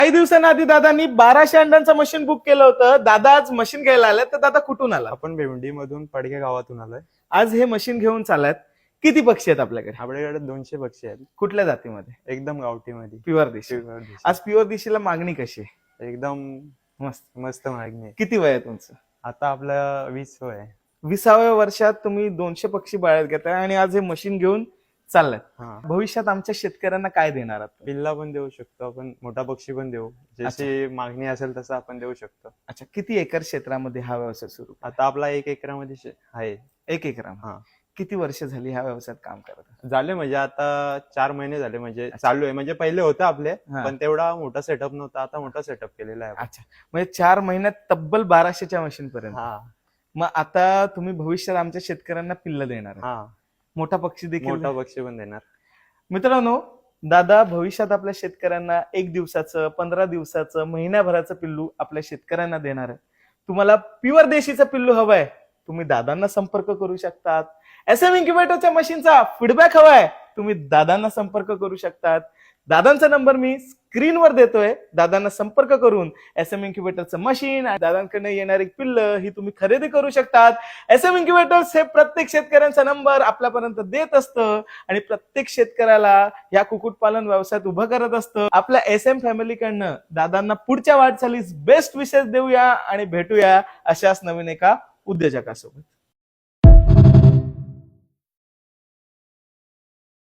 काही दिवसांआधी दादांनी 1200 अंड्यांचं मशीन बुक केलं होतं. दादा आज मशीन घ्यायला आलाय, तर दादा कुठून आला? आपण भेवंडी मधून पडके गावातून आलोय. आज हे मशीन घेऊन चाललात. किती पक्षी आहेत आपल्याकडे? आपल्याकडे 200 पक्षी आहेत. कुठल्या जातीमध्ये? एकदम गावठी मध्ये. प्युअर देशी. आज प्युअर देशीला मागणी कशी आहे? एकदम मस्त मस्त मागणी आहे. किती वय आहे तुमचं? आता आपलं 20 वय आहे. 20व्या वर्षात तुम्ही 200 पक्षी बाळगत घेताय आणि आज हे मशीन घेऊन चाललात. हा, भविष्यात आमच्या शेतकऱ्यांना काय देणार आहात? पिल्ला पण देऊ शकतो आपण, मोठा पक्षी पण देऊ, जशी मागणी असेल तसं आपण देऊ शकतो. अच्छा, किती एकर क्षेत्रामध्ये हा व्यवसाय सुरू? आता आपला 1 एकरामध्ये आहे. 1 एकर. हा, किती वर्ष झाली ह्या व्यवसायात काम करत? झाले म्हणजे आता 4 महिने झाले, म्हणजे चालू आहे. म्हणजे पहिले होतं आपले, हा. पण तेवढा मोठा सेटअप नव्हता. आता मोठा सेटअप केलेला आहे आपण. अच्छा, म्हणजे 4 महिन्यात तब्बल 1200च्या मशीन पर्यंत. हा मग आता तुम्ही भविष्यात आमच्या शेतकऱ्यांना पिल्ल देणार आहे. हा, मोठा पक्षी देखील. मोठा पक्षी पण देणार. मित्रांनो, दादा भविष्यात आपल्या शेतकऱ्यांना 1 दिवसाचं, 15 दिवसाचं, महिन्याभराचं पिल्लू आपल्या शेतकऱ्यांना देणार आहे. तुम्हाला प्युअर देशीचं पिल्लू हवंय, तुम्ही दादांना संपर्क करू शकतात. SM इन्क्युबेटरच्या मशीनचा फीडबॅक हवाय, तुम्ही दादांना संपर्क करू शकतात. दादांचा नंबर मी स्क्रीनवर देतोय. दादांना संपर्क करून SM इन्क्युबेटरचं मशीन आणि दादांकडनं येणारी पिल्ल ही तुम्ही खरेदी करू शकतात. SM इन्क्युबेटर्स हे प्रत्येक शेतकऱ्यांचा नंबर आपल्यापर्यंत देत असतं आणि प्रत्येक शेतकऱ्याला या कुक्कुटपालन व्यवसायात उभं करत असतं. आपल्या SM फॅमिलीकडनं दादांना पुढच्या वाटचालीस बेस्ट विशेष देऊया आणि भेटूया अशाच नवीन एका उद्योजकासोबत.